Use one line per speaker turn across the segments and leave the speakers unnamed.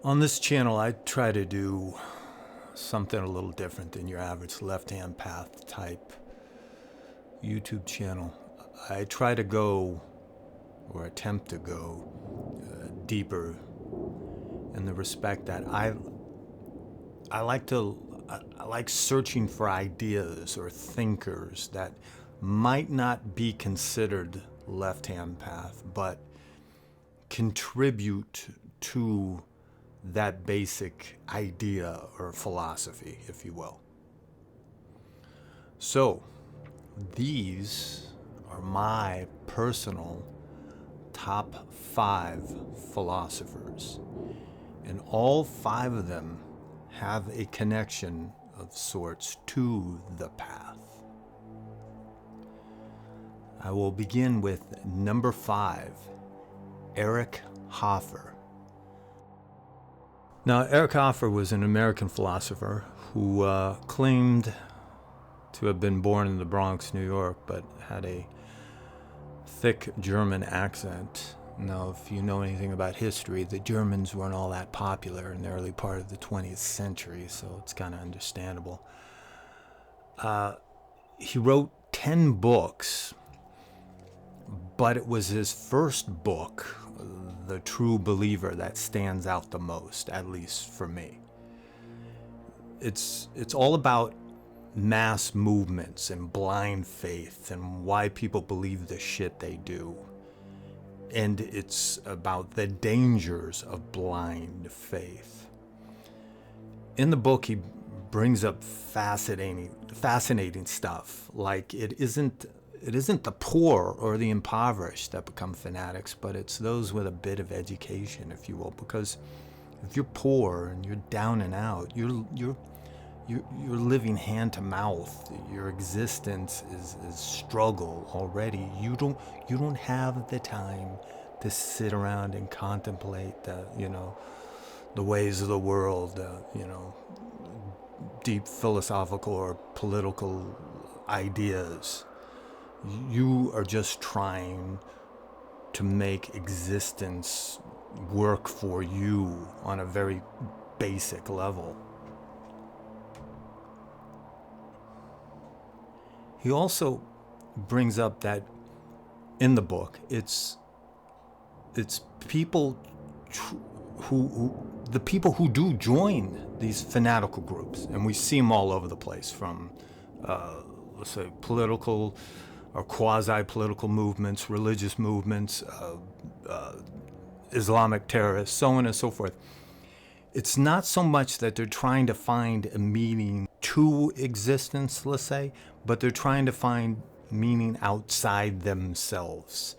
On this channel, I try to do something a little different than your average left-hand path type YouTube channel. I try to go, or attempt to go, deeper in the respect that I like searching for ideas or thinkers that might not be considered left-hand path, but contribute to that basic idea or philosophy, if you will. So, these are my personal top 5 philosophers, and all 5 of them have a connection of sorts to the path. I will begin with number 5, Eric Hoffer. Now, Eric Hoffer was an American philosopher who claimed to have been born in the Bronx, New York, but had a thick German accent. Now, if you know anything about history, the Germans weren't all that popular in the early part of the 20th century, so it's kind of understandable. He wrote 10 books, but it was his first book, The True Believer, that stands out the most, at least for me. It's all about mass movements and blind faith and why people believe the shit they do. And it's about the dangers of blind faith. In the book, he brings up fascinating stuff, like it isn't the poor or the impoverished that become fanatics, but it's those with a bit of education, if you will. Because if you're poor and you're down and out, you're living hand to mouth. Your existence is struggle already. You don't have the time to sit around and contemplate the ways of the world, deep philosophical or political ideas. You are just trying to make existence work for you on a very basic level. He also brings up that in the book, it's people the people who do join these fanatical groups, and we see them all over the place, from let's say political or quasi-political movements, religious movements, Islamic terrorists, so on and so forth. It's not so much that they're trying to find a meaning to existence, let's say, but they're trying to find meaning outside themselves.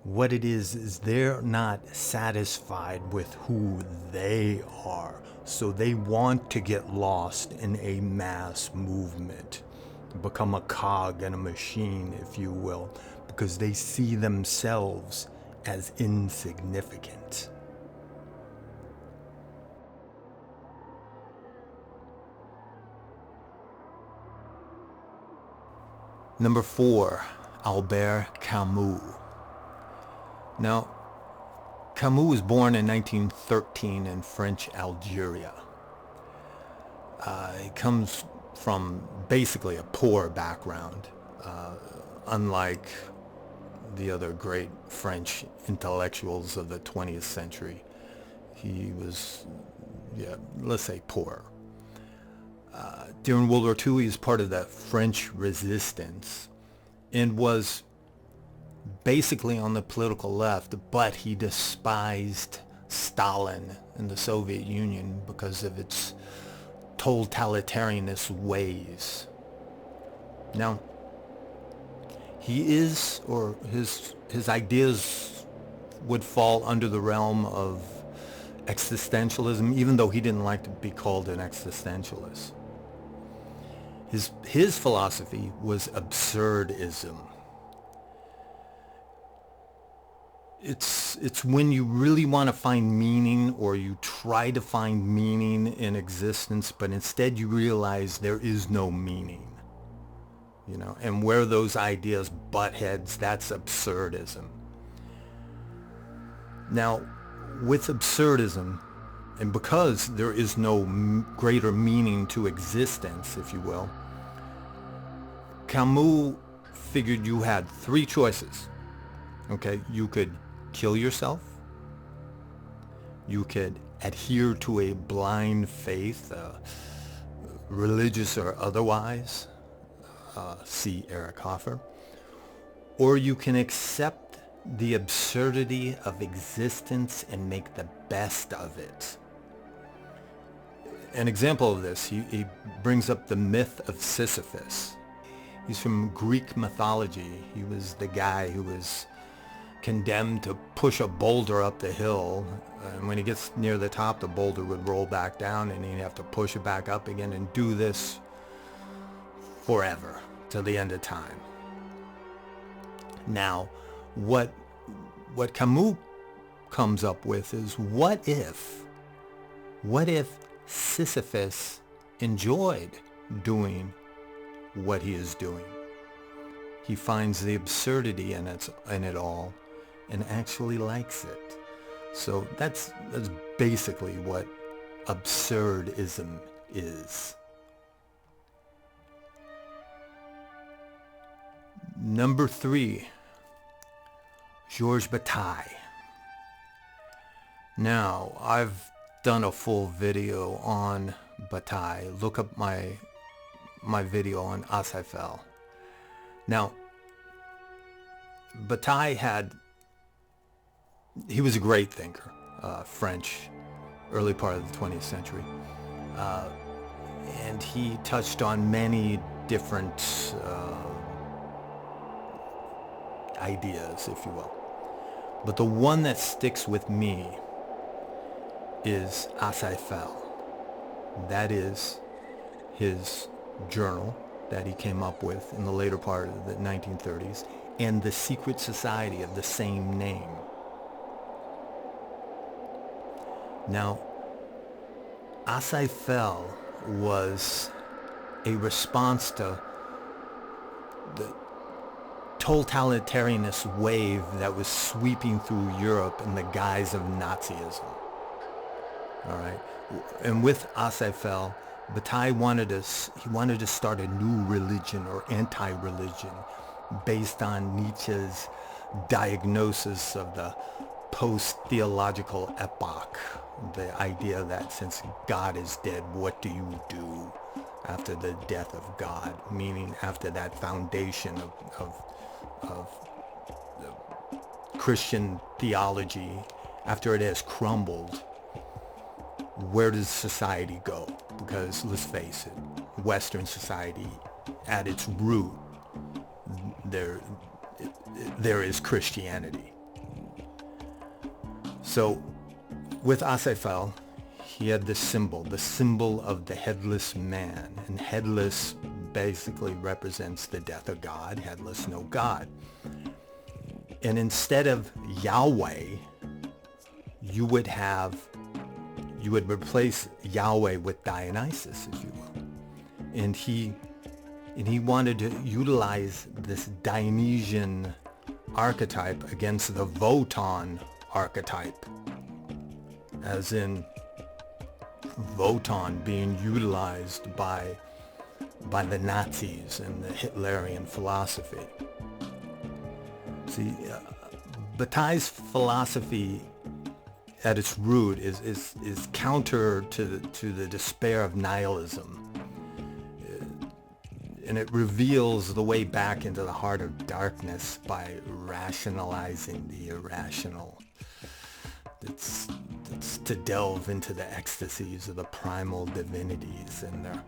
What it is they're not satisfied with who they are, so they want to get lost in a mass movement, become a cog in a machine, if you will, because they see themselves as insignificant. Number 4, Albert Camus. Now, Camus was born in 1913 in French Algeria. He comes from basically a poor background, unlike the other great French intellectuals of the 20th century. He was, let's say, poor. During World War II, he was part of the French resistance and was basically on the political left, but he despised Stalin and the Soviet Union because of its totalitarianist ways. Now, he is, or his ideas would fall under the realm of existentialism, even though he didn't like to be called an existentialist. His philosophy was absurdism. It's when you really want to find meaning, or you try to find meaning in existence, but instead you realize there is no meaning. And where those ideas butt heads, that's absurdism. Now, with absurdism, And because there is no greater meaning to existence, if you will, Camus figured you had three choices. Okay, you could kill yourself, you could adhere to a blind faith, religious or otherwise, see Eric Hoffer, or you can accept the absurdity of existence and make the best of it. An example of this, he brings up the myth of Sisyphus. He's from Greek mythology. He was the guy who was condemned to push a boulder up the hill, and when he gets near the top, the boulder would roll back down, and he'd have to push it back up again and do this forever, till the end of time. Now, what Camus comes up with is, what if Sisyphus enjoyed doing what he is doing? He finds the absurdity in it all and actually likes it. So that's basically what absurdism is. Number 3, Georges Bataille. Now, I've done a full video on Bataille. Look up my video on Asifel. Now, Bataille he was a great thinker, French, early part of the 20th century. And he touched on many different ideas, if you will. But the one that sticks with me is Asifel. That is his journal that he came up with in the later part of the 1930s, and the secret society of the same name. Now, Asifel was a response to the totalitarianist wave that was sweeping through Europe in the guise of Nazism. All right, and with Asifel, Bataille wanted to start a new religion or anti-religion based on Nietzsche's diagnosis of the post-theological epoch, the idea that since God is dead, what do you do after the death of God? Meaning after that foundation of Christian theology, after it has crumbled, where does society go? Because let's face it, Western society, at its root, there is Christianity. So with Asifel, he had this symbol, the symbol of the headless man. And headless basically represents the death of God, headless, no God. And instead of Yahweh, you would replace Yahweh with Dionysus, if you will. And he wanted to utilize this Dionysian archetype against the Wotan archetype, as in Wotan being utilized by the Nazis and the Hitlerian philosophy. See, Bataille's philosophy at its root is counter to the despair of nihilism. And it reveals the way back into the heart of darkness by rationalizing the irrational. It's to delve into the ecstasies of the primal divinities and their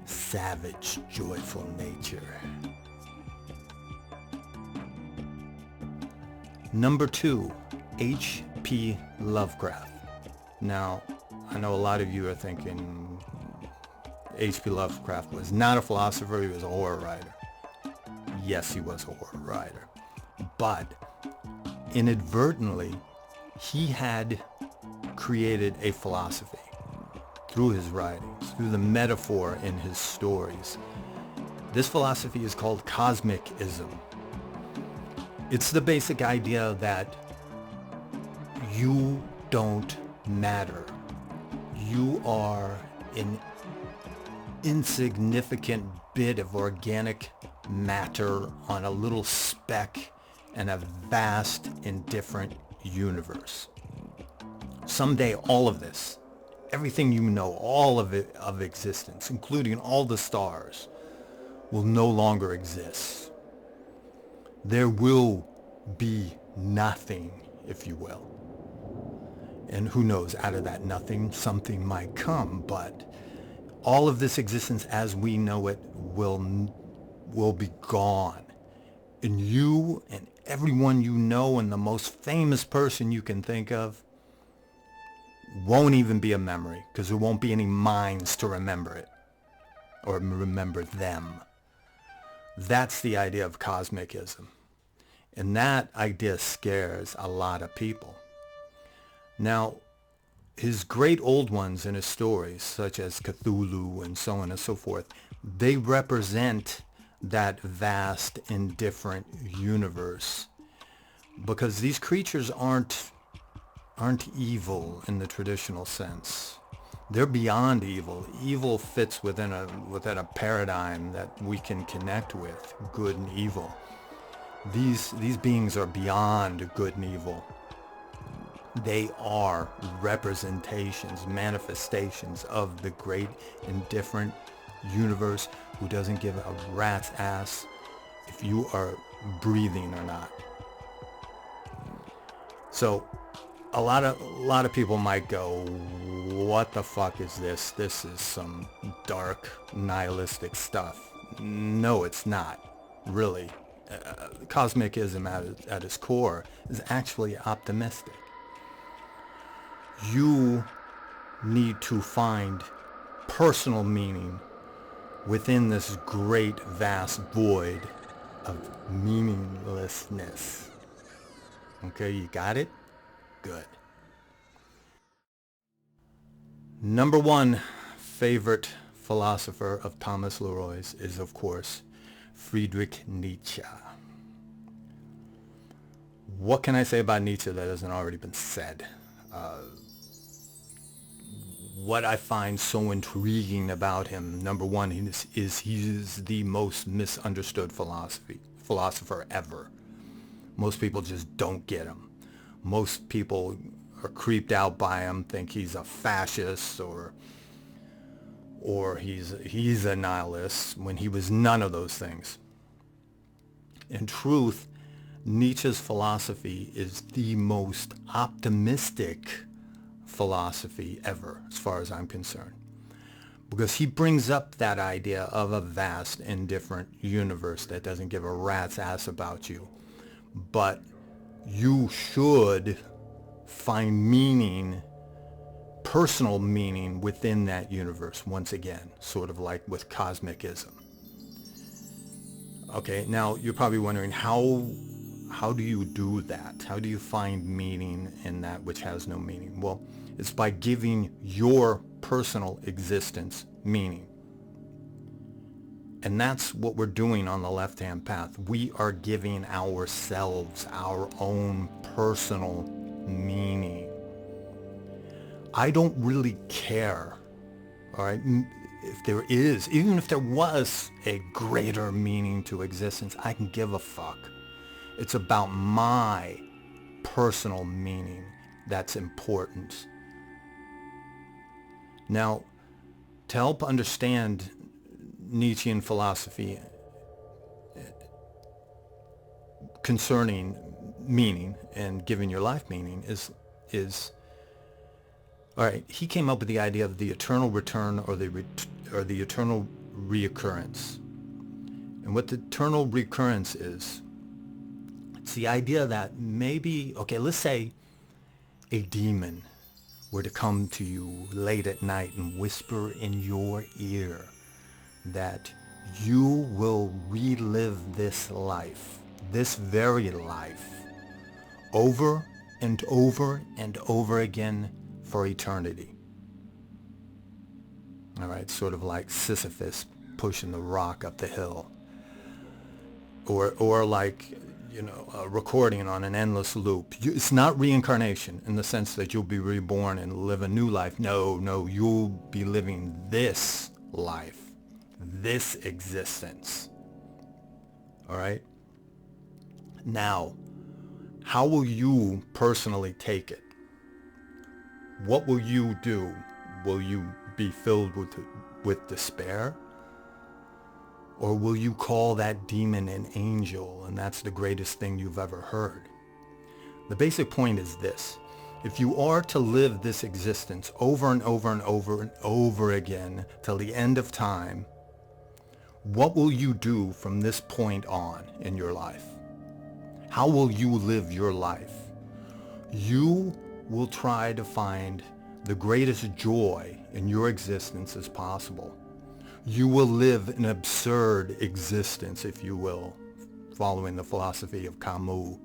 savage, joyful nature. Number 2, H.P. Lovecraft. Now, I know a lot of you are thinking H.P. Lovecraft was not a philosopher, he was a horror writer. Yes, he was a horror writer. But inadvertently, he had created a philosophy through his writings, through the metaphor in his stories. This philosophy is called cosmicism. It's the basic idea that you don't matter. you are an insignificant bit of organic matter on a little speck in a vast, indifferent universe. Someday, all of this, everything you know, all of it, of existence, including all the stars, will no longer exist. There will be nothing, if you will. And who knows, out of that nothing, something might come, but all of this existence as we know it will be gone. And you and everyone you know and the most famous person you can think of won't even be a memory, because there won't be any minds to remember it or remember them. That's the idea of cosmicism. And that idea scares a lot of people. Now, his great old ones in his stories, such as Cthulhu and so on and so forth, they represent that vast, indifferent universe. Because these creatures aren't evil in the traditional sense. They're beyond evil. Evil fits within a paradigm that we can connect with, good and evil. These beings are beyond good and evil. They are representations, manifestations of the great indifferent universe who doesn't give a rat's ass if you are breathing or not. So a lot of people might go, what the fuck is this? This is some dark nihilistic stuff. No, it's not, really. Cosmicism at its core is actually optimistic. You need to find personal meaning within this great vast void of meaninglessness. Okay, you got it? Good. Number one favorite philosopher of Thomas LeRoy's is, of course, Friedrich Nietzsche. What can I say about Nietzsche that hasn't already been said? What I find so intriguing about him, number one, is he's the most misunderstood philosopher ever. Most people just don't get him. Most people are creeped out by him, think he's a fascist or he's a nihilist, when he was none of those things. In truth, Nietzsche's philosophy is the most optimistic philosophy ever, as far as I'm concerned, because he brings up that idea of a vast, indifferent universe that doesn't give a rat's ass about you, but you should find meaning, personal meaning within that universe, once again, sort of like with cosmicism. Okay, now you're probably wondering, how do you do that? How do you find meaning in that which has no meaning? Well, it's by giving your personal existence meaning. And that's what we're doing on the left-hand path. We are giving ourselves our own personal meaning. I don't really care, all right, if there is, even if there was a greater meaning to existence, I can give a fuck. It's about my personal meaning that's important. Now, to help understand Nietzschean philosophy concerning meaning and giving your life meaning is all right, he came up with the idea of the eternal return or the eternal reoccurrence. And what the eternal recurrence is, it's the idea that maybe, okay, let's say a demon were to come to you late at night and whisper in your ear that you will relive this life, this very life, over and over and over again for eternity. All right, sort of like Sisyphus pushing the rock up the hill. Or like, recording on an endless loop. It's not reincarnation in the sense that you'll be reborn and live a new life. No, you'll be living this life, this existence. All right? Now, how will you personally take it? What will you do? Will you be filled with despair? Or will you call that demon an angel, and that's the greatest thing you've ever heard? The basic point is this. If you are to live this existence over and over and over and over again till the end of time, what will you do from this point on in your life? How will you live your life? You will try to find the greatest joy in your existence as possible. You will live an absurd existence, if you will, following the philosophy of Camus.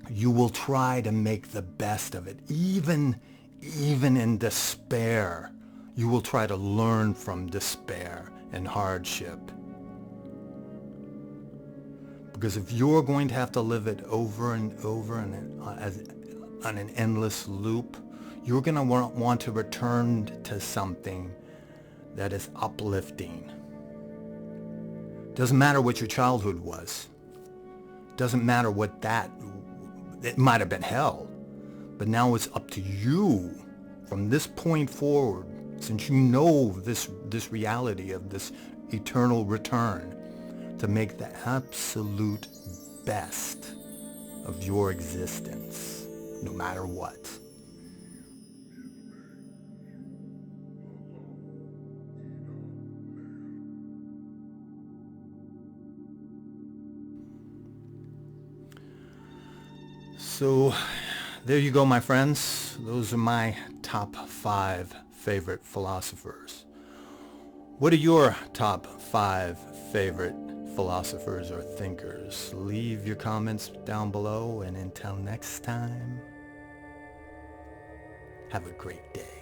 You will try to make the best of it, even in despair. You will try to learn from despair and hardship. Because if you're going to have to live it over and over and on an endless loop, you're going to want to return to something that is uplifting. Doesn't matter what your childhood was. Doesn't matter what it might have been hell. But now it's up to you from this point forward, since you know this reality of this eternal return, to make the absolute best of your existence, no matter what. So there you go, my friends. Those are my top 5 favorite philosophers. What are your top 5 favorite philosophers or thinkers? Leave your comments down below, and until next time, have a great day.